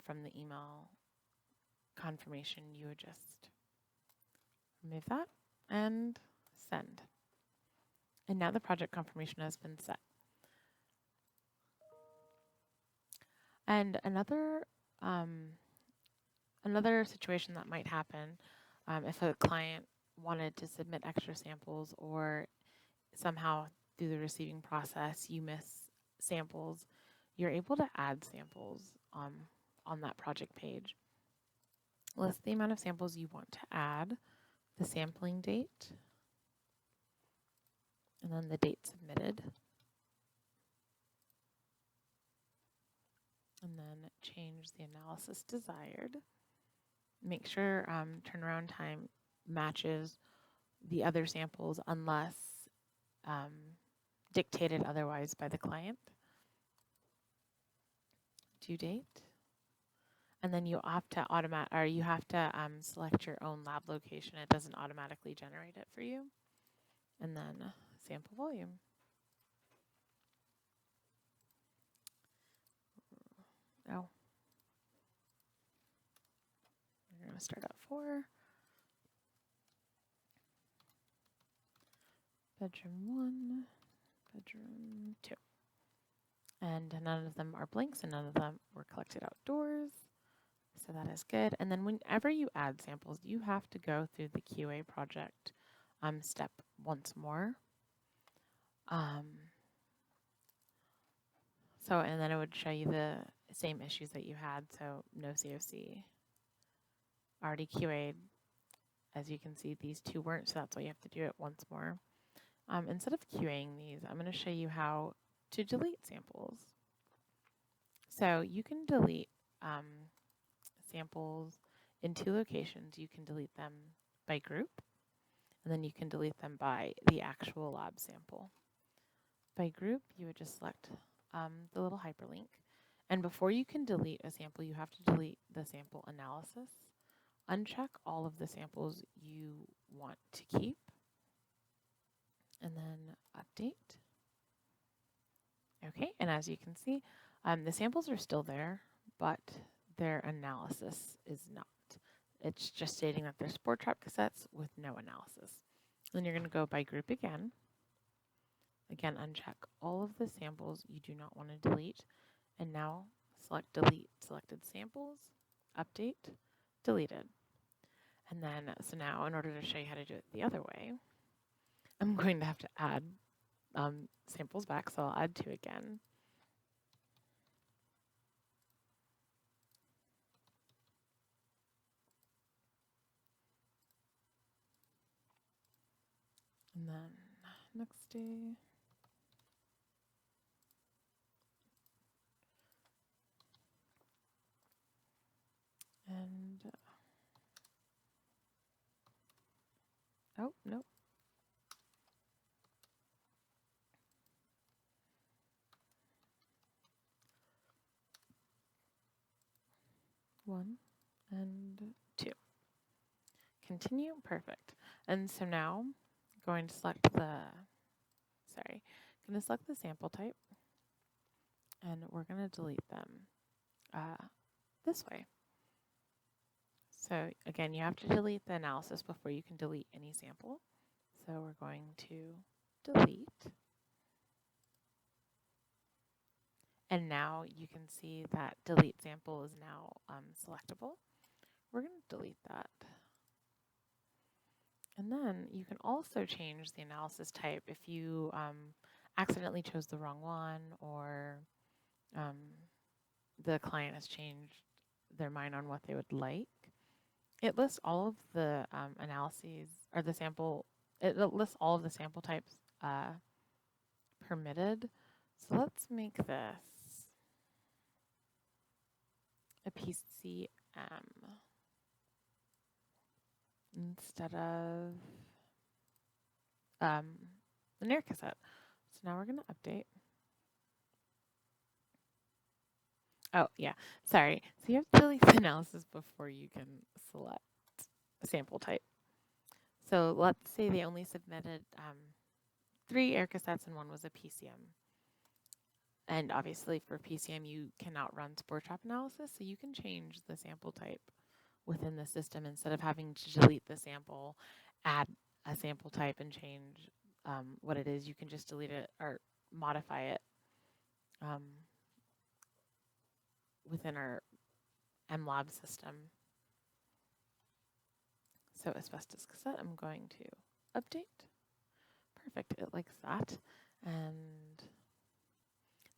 from the email confirmation, you would just remove that and send. And now the project confirmation has been set. And another situation that might happen if a client wanted to submit extra samples or somehow through the receiving process you miss samples, you're able to add samples on that project page. List the amount of samples you want to add, the sampling date, and then the date submitted. And then change the analysis desired. Make sure turnaround time matches the other samples unless dictated otherwise by the client. Due date. And then you have to select your own lab location. It doesn't automatically generate it for you. And then sample volume. Oh. We're going to start at 4. Bedroom 1, bedroom 2. And none of them are blanks and none of them were collected outdoors. So that is good. And then whenever you add samples, you have to go through the QA project step once more. And then it would show you the same issues that you had. So no COC, already QA'd. As you can see, these two weren't, so that's why you have to do it once more. Instead of QAing these, I'm going to show you how to delete samples. So you can delete samples in 2 locations. You can delete them by group, and then you can delete them by the actual lab sample. By group, you would just select the little hyperlink. And before you can delete a sample, you have to delete the sample analysis. Uncheck all of the samples you want to keep. And then update. Okay, and as you can see, the samples are still there, but their analysis is not. It's just stating that they're Spore Trap cassettes with no analysis. Then you're going to go by group again. Again, uncheck all of the samples you do not want to delete. And now select delete selected samples, update, deleted. And then, so now in order to show you how to do it the other way, I'm going to have to add samples back, so I'll add 2 again. And then next day. And, oh, nope. One and 2. Continue, perfect. And so now, going to select the sample type, and we're going to delete them this way. So again, you have to delete the analysis before you can delete any sample. So we're going to delete. And now you can see that delete sample is now selectable. We're going to delete that. And then you can also change the analysis type if you accidentally chose the wrong one, or the client has changed their mind on what they would like. It lists all of the analyses, or the sample, it lists all of the sample types permitted. So let's make this a PCM instead of an air cassette. So now we're going to update. Oh, yeah, sorry. So you have to delete the analysis before you can select a sample type. So let's say they only submitted 3 air cassettes and 1 was a PCM. And obviously for PCM, you cannot run spore trap analysis, so you can change the sample type within the system instead of having to delete the sample, add a sample type and change what it is. You can just delete it or modify it within our MLab system. So asbestos cassette, I'm going to update. Perfect, it likes that. And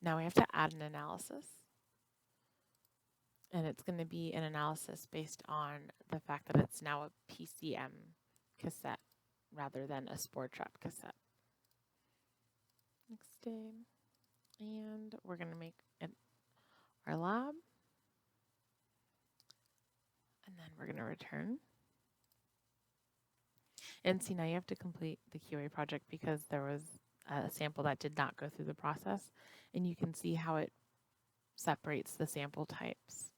now we have to add an analysis. And it's going to be an analysis based on the fact that it's now a PCM cassette rather than a spore trap cassette. Next day. And we're going to make it our lab. And then we're going to return. And see, now you have to complete the QA project because there was a sample that did not go through the process. And you can see how it separates the sample types.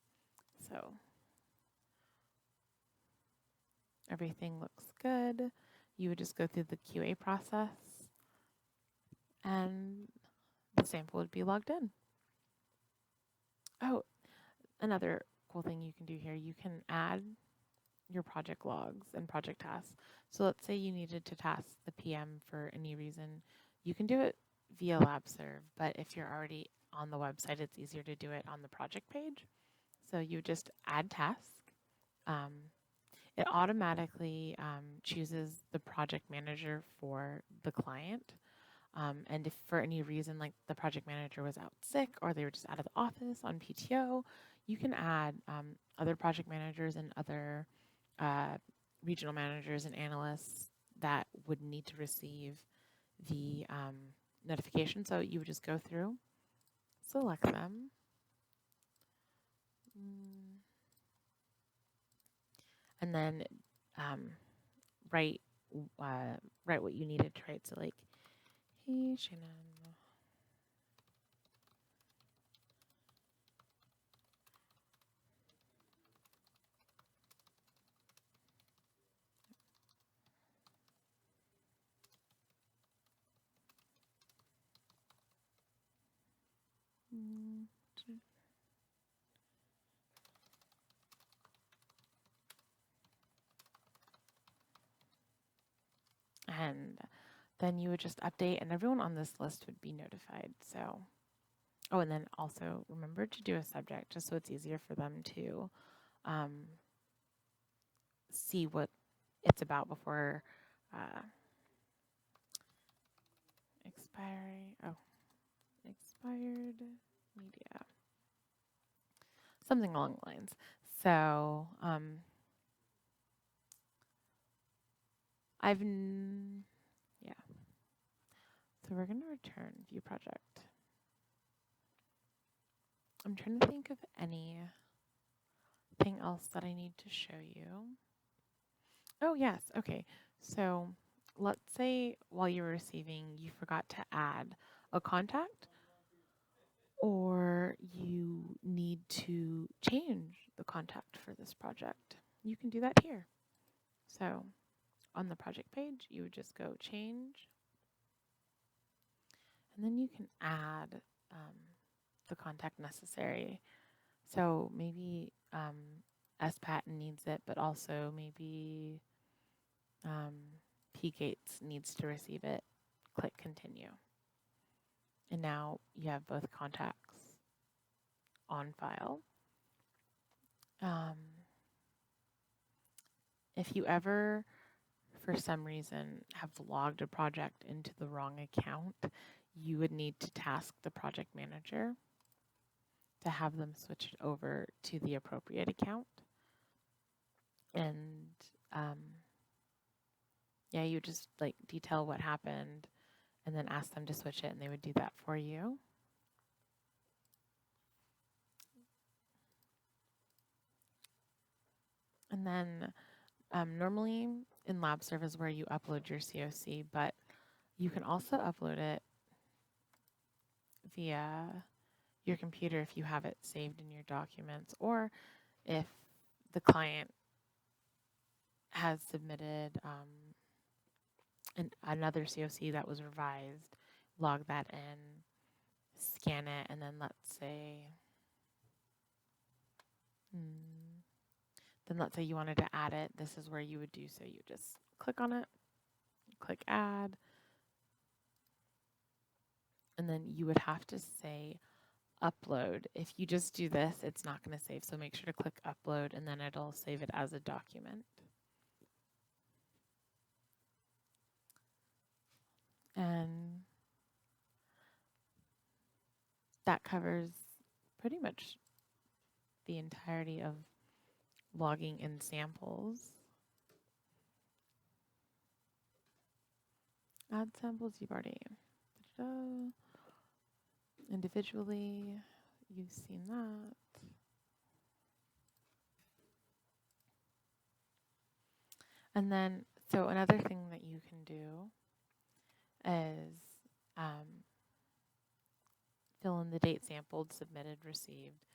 So everything looks good. You would just go through the QA process and the sample would be logged in. Oh, another cool thing you can do here, you can add your project logs and project tasks. So let's say you needed to task the PM for any reason. You can do it via LabServe, but if you're already on the website, it's easier to do it on the project page. So you just add task. It automatically chooses the project manager for the client. And if for any reason, like the project manager was out sick or they were just out of the office on PTO, you can add other project managers and other regional managers and analysts that would need to receive the notification. So you would just go through, select them, and then write what you needed to write. So like, hey, Shannon. And then you would just update and everyone on this list would be notified. So, oh, and then also remember to do a subject just so it's easier for them to see what it's about before expired media. Something along the lines. So, yeah. So we're going to return view project. I'm trying to think of anything else that I need to show you. Oh, yes. Okay. So let's say while you were receiving, you forgot to add a contact or you need to change the contact for this project. You can do that here. So on the project page, you would just go change, and then you can add the contact necessary. So maybe SPAT needs it, but also maybe P-Gates needs to receive it. Click continue. And now you have both contacts on file. If you ever, for some reason, have logged a project into the wrong account, you would need to task the project manager to have them switch it over to the appropriate account. And yeah, you just like detail what happened and then ask them to switch it and they would do that for you. And then normally in LabServe is where you upload your COC, but you can also upload it via your computer if you have it saved in your documents, or if the client has submitted another COC that was revised, log that in scan it, and then let's say, you wanted to add it. This is where you would do so. You just click on it, click add, and then you would have to say upload. If you just do this, it's not going to save. So make sure to click upload, and then it'll save it as a document. And that covers pretty much the entirety of logging in samples. Add samples, you've already, individually, you've seen that. And then, so another thing that you can do is fill in the date sampled, submitted, received.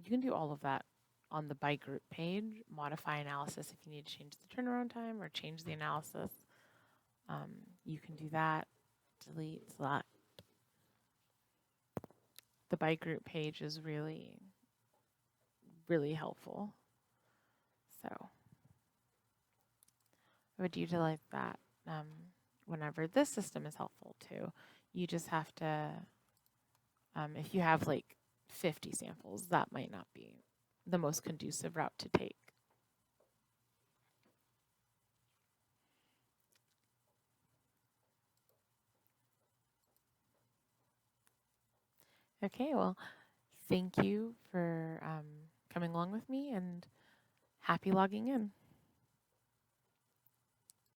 You can do all of that on the by group page. Modify analysis if you need to change the turnaround time or change the analysis. You can do that. Delete, select. The by group page is really, really helpful. So I would utilize that whenever. This system is helpful too. You just have to, if you have like 50 samples, that might not be the most conducive route to take. Okay, well, thank you for coming along with me, and happy logging in.